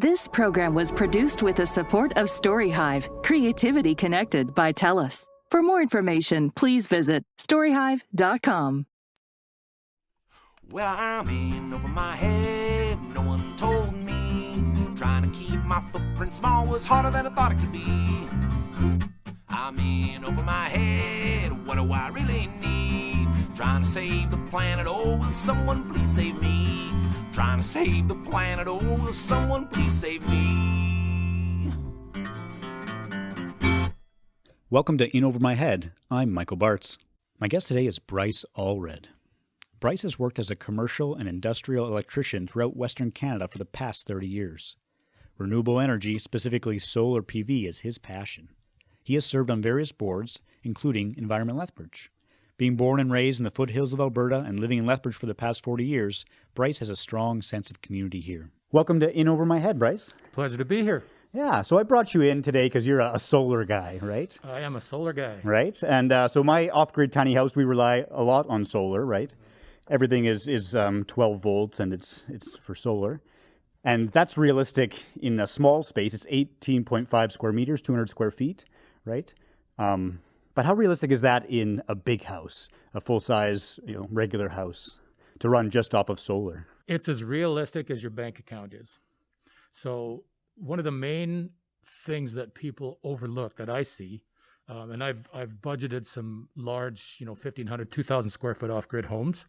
This program was produced with the support of StoryHive, creativity connected by TELUS. For more information, please visit storyhive.com. Well, I'm in over my head, no one told me. Trying to keep my footprint small was harder than I thought it could be. I'm in over my head, what do I really need? Trying to save the planet, oh, will someone please save me? Trying to save the planet, oh, will someone please save me? Welcome to In Over My Head. I'm Michael Bartz. My guest today is Bryce Allred. Bryce has worked as a commercial and industrial electrician throughout Western Canada for the past 30 years. Renewable energy, specifically solar PV, is his passion. He has served on various boards, including Environment Lethbridge. Being born and raised in the foothills of Alberta and living in Lethbridge for the past 40 years, Bryce has a strong sense of community here. Welcome to In Over My Head, Bryce. Pleasure to be here. Yeah, so I brought you in today because you're a solar guy, right? I am a solar guy. Right, and so my off-grid tiny house, we rely a lot on solar, right? Everything is 12 volts and it's for solar. And that's realistic in a small space. It's 18.5 square meters, 200 square feet, right? But how realistic is that in a big house, a full-size, regular house, to run just off of solar? It's as realistic as your bank account is. So one of the main things that people overlook that I see, and I've budgeted some large, 1,500, 2,000 square foot off-grid homes.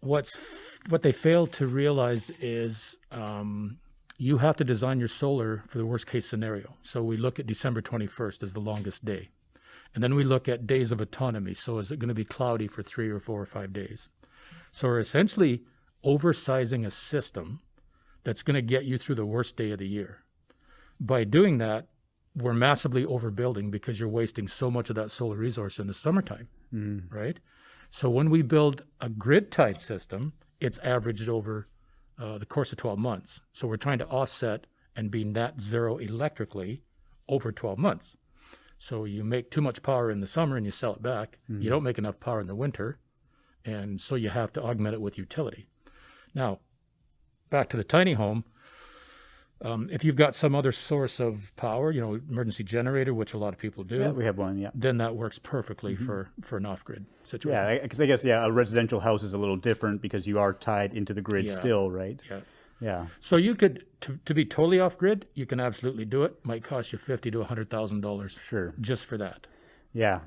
What they fail to realize is you have to design your solar for the worst case scenario. So we look at December 21st as the longest day. And then we look at days of autonomy. So is it going to be cloudy for 3 or 4 or 5 days? So we're essentially oversizing a system that's going to get you through the worst day of the year. By doing that, we're massively overbuilding because you're wasting so much of that solar resource in the summertime, right? So when we build a grid-tied system, it's averaged over the course of 12 months. So we're trying to offset and be net zero electrically over 12 months. So you make too much power in the summer and you sell it back. You don't make enough power in the winter, and so you have to augment it with utility. Now, back to the tiny home, if you've got some other source of power, emergency generator, which a lot of people do. Yeah, we have one, yeah. Then that works perfectly for an off-grid situation. Yeah, because I guess, a residential house is a little different because you are tied into the grid still, right? Yeah. So you could, to be totally off-grid, you can absolutely do it. Might cost you $50,000 to $100,000 Sure. just for that. Yeah.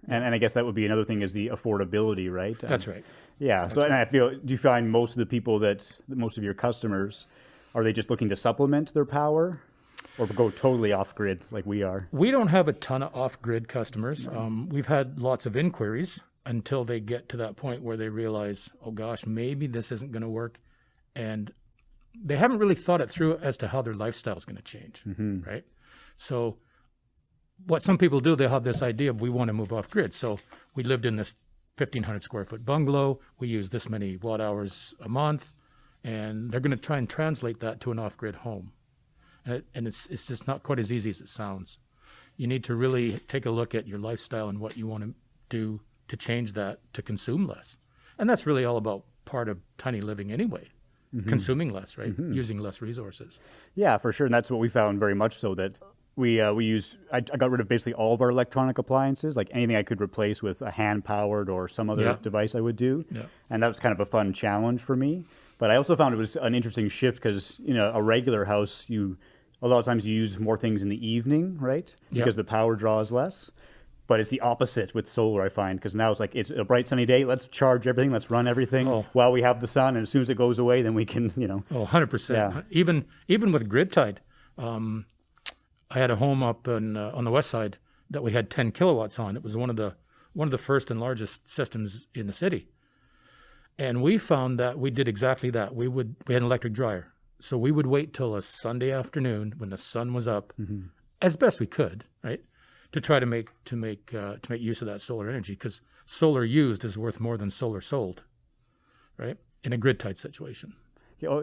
And I guess that would be another thing is the affordability, right? That's right. Yeah. That's so right. And I feel, do you find most of the people most of your customers, are they just looking to supplement their power or go totally off-grid like we are? We don't have a ton of off-grid customers. We've had lots of inquiries until they get to that point where they realize, oh gosh, maybe this isn't going to work. And they haven't really thought it through as to how their lifestyle is going to change, right? So what some people do, they have this idea of we want to move off-grid. So we lived in this 1,500 square foot bungalow. We use this many watt hours a month. And they're going to try and translate that to an off-grid home. And it's just not quite as easy as it sounds. You need to really take a look at your lifestyle and what you want to do to change that to consume less. And that's really all about part of tiny living anyway, consuming less, right? Using less resources. Yeah, for sure. And that's what we found very much so that I got rid of basically all of our electronic appliances, like anything I could replace with a hand-powered or some other device I would do. Yeah. And that was kind of a fun challenge for me. But I also found it was an interesting shift because, a regular house, a lot of times you use more things in the evening, right? Because the power draw is less. But it's the opposite with solar, I find, because now it's a bright sunny day. Let's charge everything. Let's run everything while we have the sun. And as soon as it goes away, then we can, Oh, 100%. Yeah. Even with grid tied, I had a home up on the west side that we had 10 kilowatts on. It was one of the first and largest systems in the city. And we found that we did exactly that. We had an electric dryer. So we would wait till a Sunday afternoon when the sun was up, as best we could, right? To try to make use of that solar energy, because solar used is worth more than solar sold, right? In a grid-tied situation.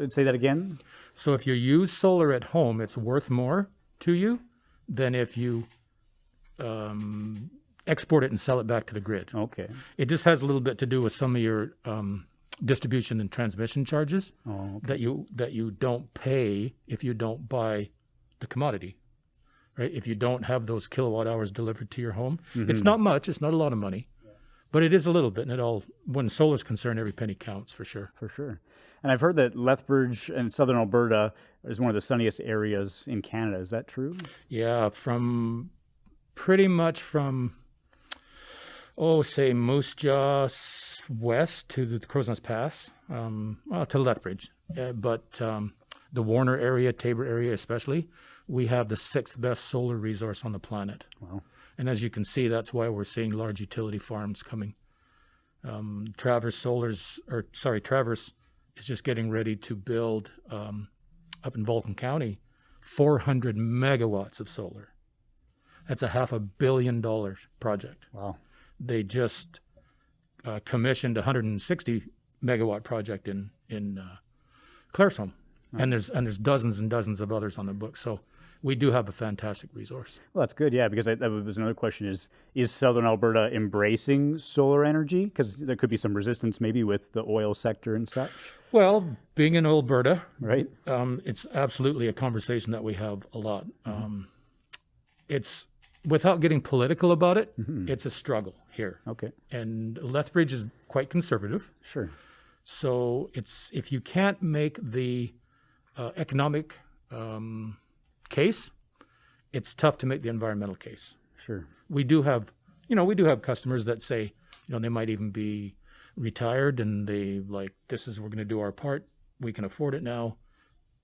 Say that again? So if you use solar at home, it's worth more to you than if you export it and sell it back to the grid. Okay. It just has a little bit to do with some of your distribution and transmission charges that you don't pay if you don't buy the commodity, right? If you don't have those kilowatt hours delivered to your home, it's not much. It's not a lot of money, but it is a little bit. And when solar's concerned, every penny counts for sure. For sure. And I've heard that Lethbridge and southern Alberta is one of the sunniest areas in Canada. Is that true? Yeah, pretty much from say Moose Jaw west to the Crow's Nest Pass, to Lethbridge. But the Warner area, Tabor area especially, we have the 6th best solar resource on the planet. Wow. And as you can see, that's why we're seeing large utility farms coming. Traverse is just getting ready to build, up in Vulcan County, 400 megawatts of solar. That's a $500 million project. Wow. They just commissioned a 160 megawatt project in Claresholm, and there's dozens and dozens of others on the book. So we do have a fantastic resource. Well, that's good, yeah, because that was another question: is southern Alberta embracing solar energy? Because there could be some resistance, maybe with the oil sector and such. Well, being in Alberta, right? It's absolutely a conversation that we have a lot. It's without getting political about it, it's a struggle here. Okay. And Lethbridge is quite conservative. Sure. So if you can't make the economic case, it's tough to make the environmental case. Sure. We do have customers that say, they might even be retired and they we're going to do our part. We can afford it now.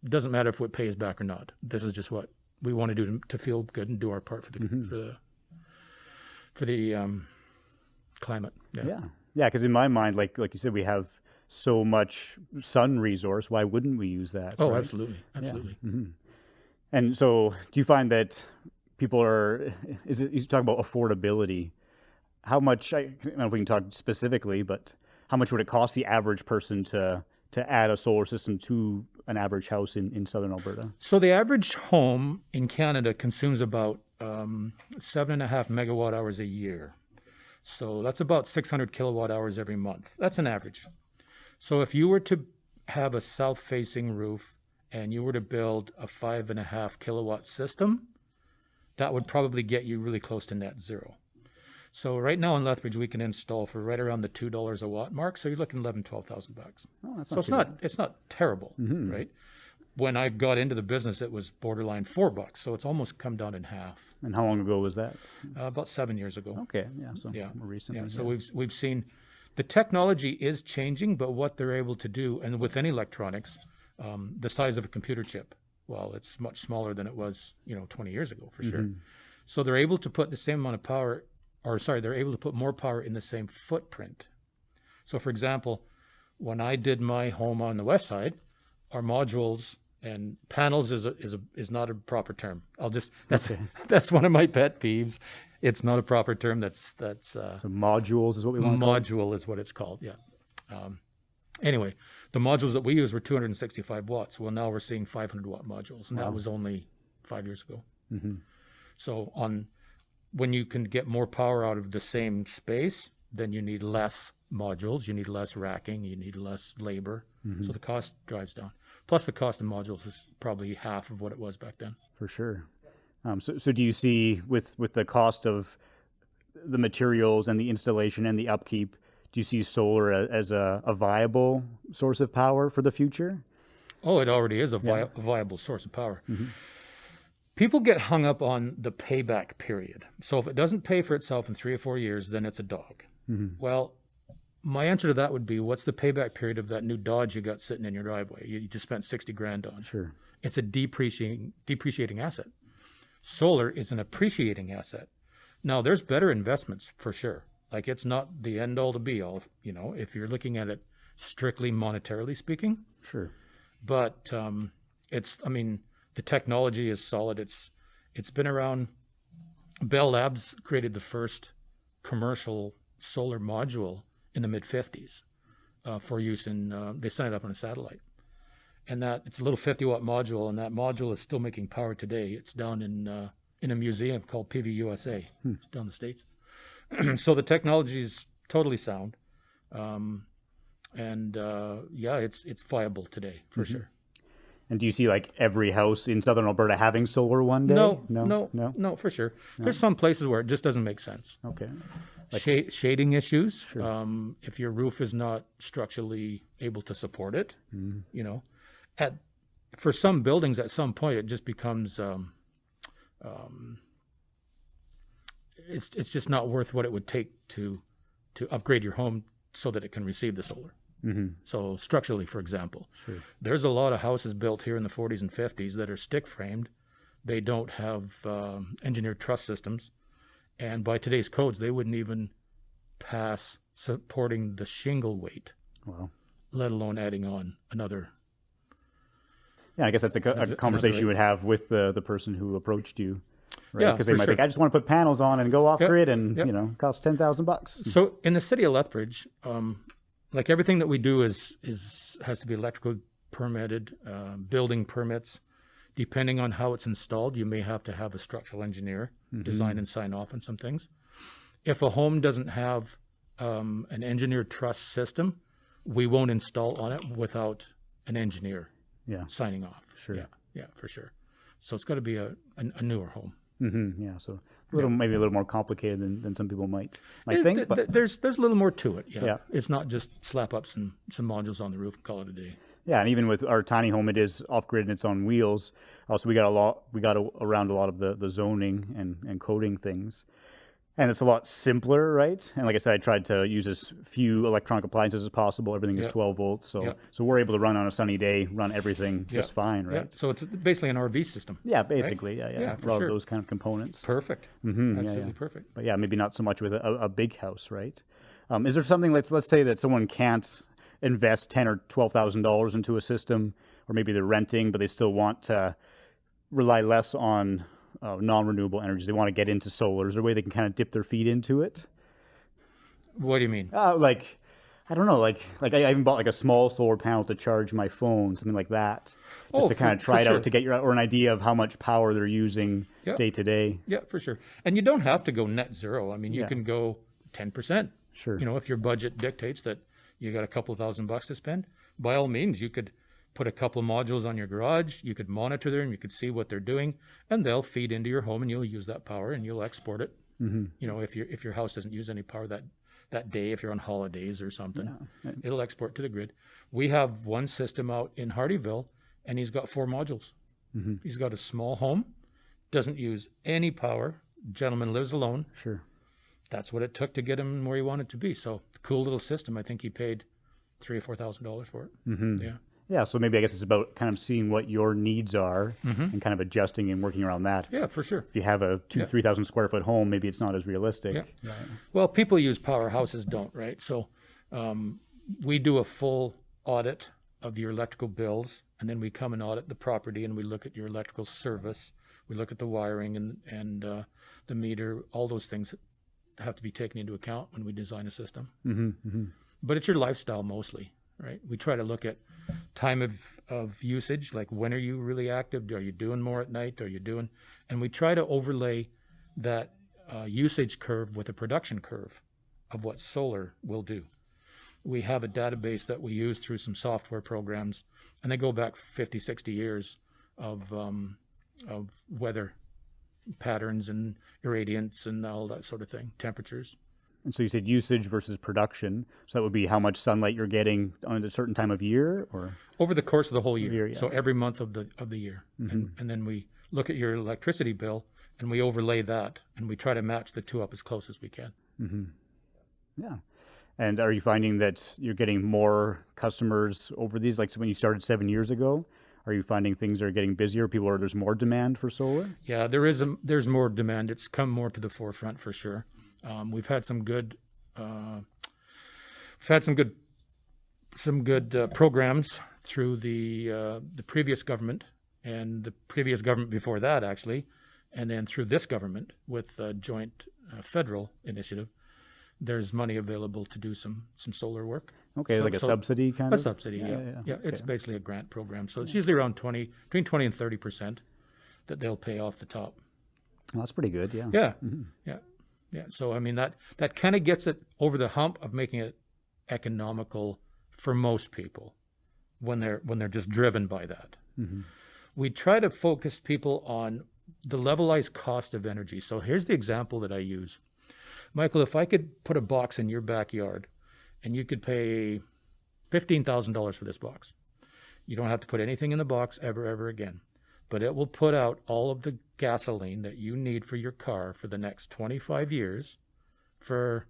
It doesn't matter if it pays back or not. This is just what we want to do to feel good and do our part for the climate. Yeah. Because in my mind, like you said, we have so much sun resource. Why wouldn't we use that? Oh, right? Absolutely. Yeah. And so, do you find that people you talk about affordability? How much? I don't know if we can talk specifically, but how much would it cost the average person to add a solar system to an average house in southern Alberta? So the average home in Canada consumes about 7.5 megawatt hours a year. So that's about 600 kilowatt hours every month. That's an average. So if you were to have a south-facing roof and you were to build a 5.5 kilowatt system, that would probably get you really close to net zero. So right now in Lethbridge, we can install for right around the $2 a watt mark. So you're looking $12,000. Oh, that's it's not terrible, right? When I got into the business, it was borderline $4. So it's almost come down in half. And how long ago was that? About 7 years ago. Okay, yeah. So more recently. Yeah. So we've seen the technology is changing, but what they're able to do, and with any electronics, the size of a computer chip, well, it's much smaller than it was, 20 years ago for sure. So they're able to put the same amount of power. They're able to put more power in the same footprint. So, for example, when I did my home on the west side, our modules and panels is not a proper term. That's one of my pet peeves. It's not a proper term. So modules is what we want to call it? Module is what it's called. Yeah. Anyway, the modules that we use were 265 watts. Well, now we're seeing 500 watt modules, and that was only 5 years ago. So when you can get more power out of the same space, then you need less modules, you need less racking, you need less labor. So the cost drives down. Plus the cost of modules is probably half of what it was back then. For sure. So do you see with the cost of the materials and the installation and the upkeep, do you see solar as a viable source of power for the future? Oh, it already is a viable source of power. People get hung up on the payback period. So if it doesn't pay for itself in 3 or 4 years, then it's a dog. Well, my answer to that would be, what's the payback period of that new Dodge you got sitting in your driveway? You just spent $60,000 on. Sure. It's a depreciating asset. Solar is an appreciating asset. Now, there's better investments for sure. Like, it's not the end all to be all, if you're looking at it strictly monetarily speaking. Sure. But the technology is solid. It's been around. Bell Labs created the first commercial solar module in the mid-50s for use they sent it up on a satellite. And it's a little 50-watt module, and that module is still making power today. It's down in a museum called PV USA, down the States. So the technology is totally sound. And it's viable today for sure. And do you see like every house in southern Alberta having solar one day? No, for sure. No. There's some places where it just doesn't make sense. Okay. Like, shading issues. Sure. If your roof is not structurally able to support it, you know, for some buildings at some point it just becomes it's just not worth what it would take to upgrade your home so that it can receive the solar. So structurally, for example, there's a lot of houses built here in the 40s and 50s that are stick framed. They don't have engineered truss systems. And by today's codes, they wouldn't even pass supporting the shingle weight, let alone adding on another. Yeah, I guess that's a conversation you would have with the person who approached you, right? Yeah, because they might think, I just want to put panels on and go off grid and, you know, cost $10,000. So in the city of Lethbridge, like everything that we do has to be electrical permitted, building permits. Depending on how it's installed, you may have to have a structural engineer design and sign off on some things. If a home doesn't have an engineered truss system, we won't install on it without an engineer signing off. Yeah, for sure. So it's got to be a newer home. Yeah, so maybe a little more complicated than some people might think. But there's a little more to it. Yeah, it's not just slap up some modules on the roof and call it a day. Yeah, and even with our tiny home, it is off grid and it's on wheels. Also, we got around a lot of the zoning and coding things, and it's a lot simpler, right? And like I said, I tried to use as few electronic appliances as possible. Everything is 12 volts, so we're able to run on a sunny day, run everything just fine, right? Yeah. So it's basically an RV system. Yeah, basically, right? yeah, for all of those kind of components. Perfect. Absolutely perfect. But yeah, maybe not so much with a big house, right? Is there something? Let's say that someone can't invest $10,000 or $12,000 into a system, or maybe they're renting, but they still want to rely less on non-renewable energies. They want to get into solar. Is there a way they can kind of dip their feet into it? What do you mean? Like, I don't know. Like I even bought like a small solar panel to charge my phone, something like that, just to kind of try it out to get or an idea of how much power they're using day to day. Yeah, for sure. And you don't have to go net zero. I mean, you can go 10%. Sure. You know, if your budget dictates that you got a couple of $1,000 to spend, by all means, you could put a couple of modules on your garage. You could monitor them. You could see what they're doing, and they'll feed into your home, and you'll use that power, and you'll export it. You know, if your house doesn't use any power that day, if you're on holidays or something, it'll export to the grid. We have one system out in Hardyville, and he's got 4 modules. He's got a small home, doesn't use any power. Gentleman lives alone. Sure. That's what it took to get him where he wanted to be. So cool little system. I think he paid $3,000 or $4,000 for it. Yeah. So maybe I guess it's about kind of seeing what your needs are and kind of adjusting and working around that. Yeah, for sure. If you have a 3,000 square foot home, maybe it's not as realistic. Yeah. Well, people use power, houses don't, right? So we do a full audit of your electrical bills, and then we come and audit the property, and we look at your electrical service. We look at the wiring and the meter, all those things have to be taken into account when we design a system. But it's your lifestyle mostly, right? We try to look at time of usage, like when are you really active? Are you doing more at night? And we try to overlay that usage curve with a production curve of what solar will do. We have a database that we use through some software programs, and they go back 50, 60 years of weather patterns and irradiance and all that sort of thing, temperatures. And so you said usage versus production. So that would be how much sunlight you're getting on a certain time of year, or over the course of the whole year. So every month of the year, and then we look at your electricity bill and we overlay that, and we try to match the two up as close as we can. Yeah. And are you finding that you're getting more customers over these? Like, so when you started 7 years ago, are you finding things are getting busier? There's more demand for solar? Yeah, there's more demand. It's come more to the forefront for sure. We've had some good programs through the previous government and the previous government before that, actually, and then through this government with a joint federal initiative. There's money available to do some solar work. Okay, so, like a subsidy kind of? A subsidy, yeah. Okay. It's basically a grant program. So it's usually around between 20 and 30% that they'll pay off the top. Well, that's pretty good, yeah. Yeah. So, I mean, that kind of gets it over the hump of making it economical for most people when they're just driven by that. We try to focus people on the levelized cost of energy. So here's the example that I use. Michael, if I could put a box in your backyard and you could pay $15,000 for this box, you don't have to put anything in the box ever again, but it will put out all of the gasoline that you need for your car for the next 25 years for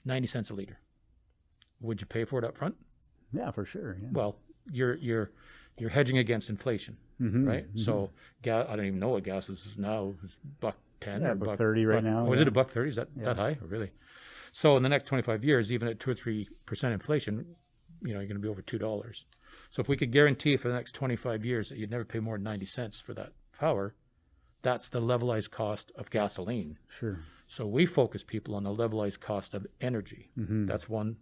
90 cents a liter. Would you pay for it up front? Yeah, for sure. Yeah. Well, you're hedging against inflation, right? So gas, I don't even know what gas is now. It's $1.10 or $1.30 right now. Oh, is it $1.30? Is that high? Oh, really? So in the next 25 years, even at 2 or 3% inflation, you're going to be over $2. So if we could guarantee for the next 25 years that you'd never pay more than 90 cents for that power, that's the levelized cost of gasoline. Sure. So we focus people on the levelized cost of energy. That's one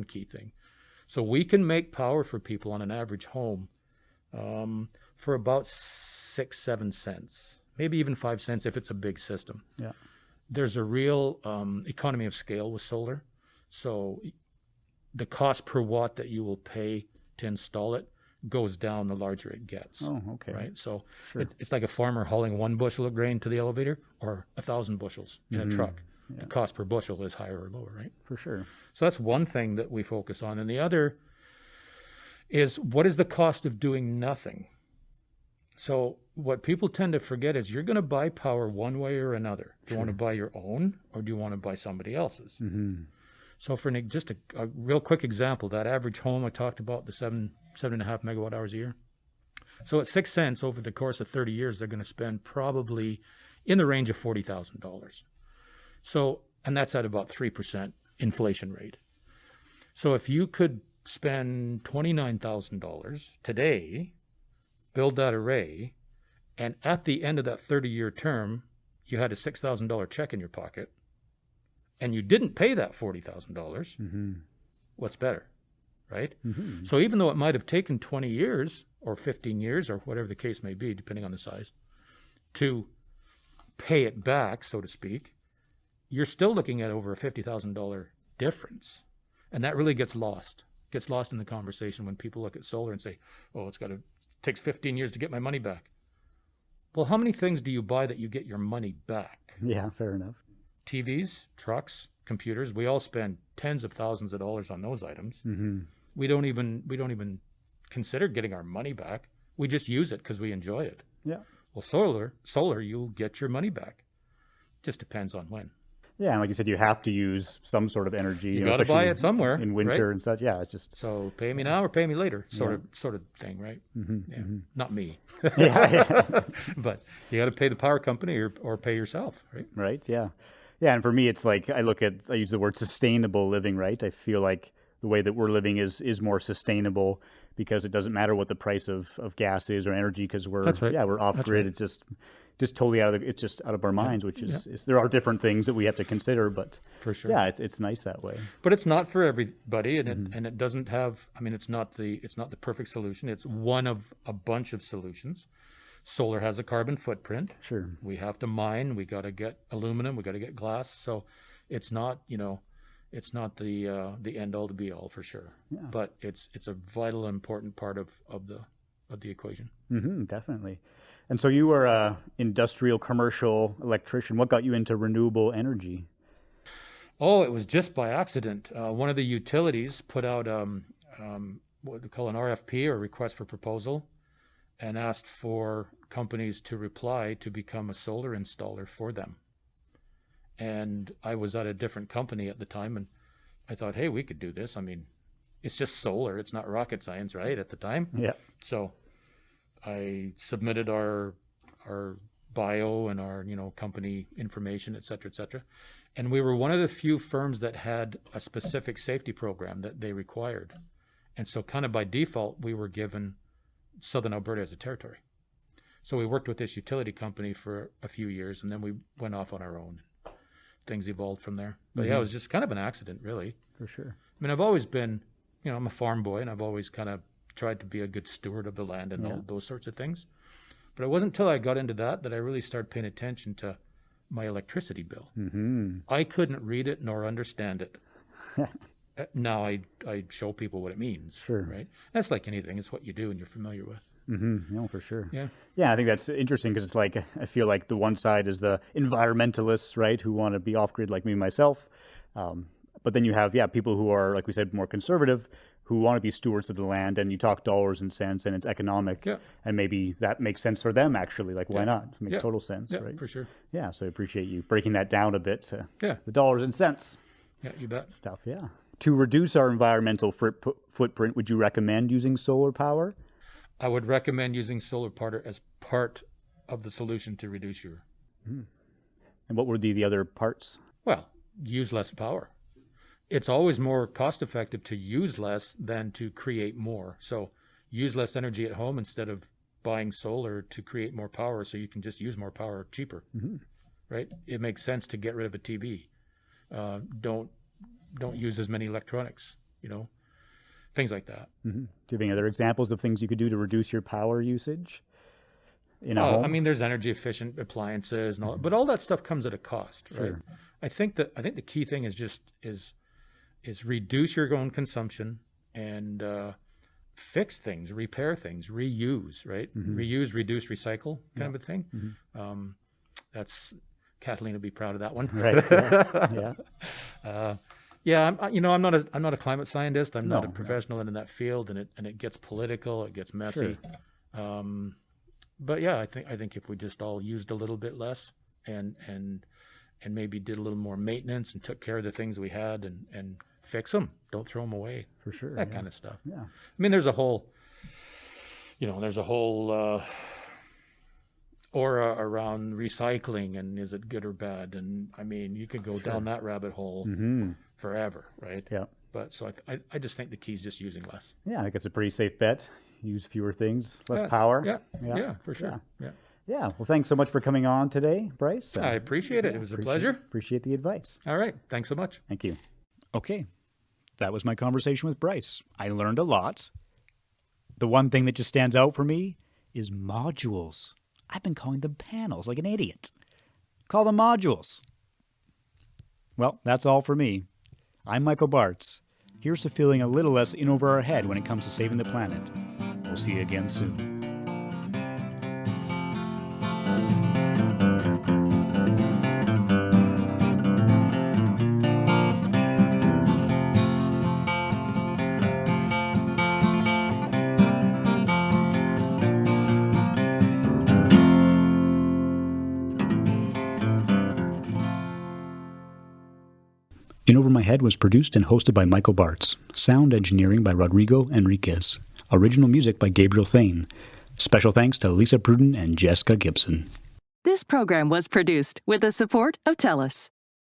key thing. So we can make power for people on an average home for about 6-7 cents, maybe even 5 cents if it's a big system. Yeah. There's a real economy of scale with solar. So the cost per watt that you will pay to install it goes down the larger it gets. Oh, okay. Right. So Sure. it's like a farmer hauling 1 bushel of grain to the elevator or 1,000 bushels in a truck. Yeah. The cost per bushel is higher or lower, right? For sure. So that's one thing that we focus on. And the other is, what is the cost of doing nothing? So what people tend to forget is you're going to buy power one way or another. Do you want to buy your own, or do you want to buy somebody else's? So for just a real quick example, that average home I talked about, the 7.5 megawatt hours a year. So at 6 cents over the course of 30 years, they're going to spend probably in the range of $40,000. So, and that's at about 3% inflation rate. So if you could spend $29,000 today, build that array, and at the end of that 30-year term, you had a $6,000 check in your pocket, and you didn't pay that $40,000, what's better, right? So even though it might have taken 20 years or 15 years or whatever the case may be, depending on the size, to pay it back, so to speak, you're still looking at over a $50,000 difference. And that really gets lost in the conversation when people look at solar and say, oh, it takes 15 years to get my money back. Well, how many things do you buy that you get your money back? Yeah, fair enough. TVs, trucks, computers, we all spend tens of thousands of dollars on those items. We don't even consider getting our money back. We just use it because we enjoy it. Yeah. Well, solar, you'll get your money back. Just depends on when. Yeah, and like you said, you have to use some sort of energy. You got to buy it somewhere in winter, right? and such. Yeah, it's just so pay me now or pay me later, sort of thing, right? Not me, but you got to pay the power company or pay yourself, right? Right. Yeah, yeah. And for me, it's like I use the word sustainable living. Right. I feel like the way that we're living is more sustainable because it doesn't matter what the price of gas is or energy because we're off grid. Right. It's just totally it's just out of our minds, which is there are different things that we have to consider, but for sure, yeah, it's nice that way. But it's not for everybody, and it doesn't have. I mean, it's not the perfect solution. It's one of a bunch of solutions. Solar has a carbon footprint. Sure, we have to mine. We got to get aluminum. We got to get glass. So it's not it's not the end all to be all for sure. Yeah. But it's a vital, important part of the equation. Definitely. And so you were an industrial commercial electrician. What got you into renewable energy? Oh, it was just by accident. One of the utilities put out what they call an RFP, or request for proposal, and asked for companies to reply to become a solar installer for them. And I was at a different company at the time, and I thought, hey, we could do this. I mean, it's just solar. It's not rocket science, right, at the time? Yeah. So I submitted our bio and our company information, et cetera, and we were one of the few firms that had a specific safety program that they required, and so kind of by default we were given Southern Alberta as a territory. So we worked with this utility company for a few years, and then we went off on our own. Things evolved from there, but yeah, it was just kind of an accident, really. For sure. I mean, I've always been, I'm a farm boy, and I've always kind of tried to be a good steward of the land and all those sorts of things. But it wasn't until I got into that I really started paying attention to my electricity bill. I couldn't read it nor understand it. Now I show people what it means. Sure. Right. That's like anything. It's what you do and you're familiar with. Mm-hmm. No, for sure. Yeah. Yeah, I think that's interesting because it's like, I feel like the one side is the environmentalists, right, who want to be off grid like me myself. But then you have, people who are, like we said, more conservative, who want to be stewards of the land, and you talk dollars and cents and it's economic. Yeah. And maybe that makes sense for them, actually. Like, why not? It makes total sense, right? For sure. Yeah, so I appreciate you breaking that down a bit to the dollars and cents. Yeah, you bet. Stuff, yeah. To reduce our environmental footprint, would you recommend using solar power? I would recommend using solar power as part of the solution to reduce your... And what would be the other parts? Well, use less power. It's always more cost effective to use less than to create more. So use less energy at home instead of buying solar to create more power, so you can just use more power cheaper, right? It makes sense to get rid of a TV. Don't use as many electronics, things like that. Do you have any other examples of things you could do to reduce your power usage in a home? I mean, there's energy efficient appliances and all, but all that stuff comes at a cost, right? I think the key thing is reduce your own consumption and fix things, repair things, reuse, right? Reuse, reduce, recycle kind of a thing. That's Kathleen will be proud of that one. Right. I'm not a climate scientist. I'm not a professional in that field, and it gets political, it gets messy. But yeah, I think if we just all used a little bit less and maybe did a little more maintenance and took care of the things we had and fix them, don't throw them away. For sure. That kind of stuff. Yeah. I mean, there's a whole aura around recycling and is it good or bad? And I mean, you could go down that rabbit hole forever, right? Yeah. But so I just think the key is just using less. Yeah, I think it's a pretty safe bet. Use fewer things, less power. Yeah, for sure. Yeah. Well, thanks so much for coming on today, Bryce. I appreciate it. It was a pleasure. Appreciate the advice. All right. Thanks so much. Thank you. Okay. That was my conversation with Bryce. I learned a lot. The one thing that just stands out for me is modules. I've been calling them panels like an idiot. Call them modules. Well, that's all for me. I'm Michael Bartz. Here's to feeling a little less in over our head when it comes to saving the planet. We'll see you again soon. In Over My Head was produced and hosted by Michael Bartz. Sound engineering by Rodrigo Enriquez. Original music by Gabriel Thane. Special thanks to Lisa Pruden and Jessica Gibson. This program was produced with the support of TELUS.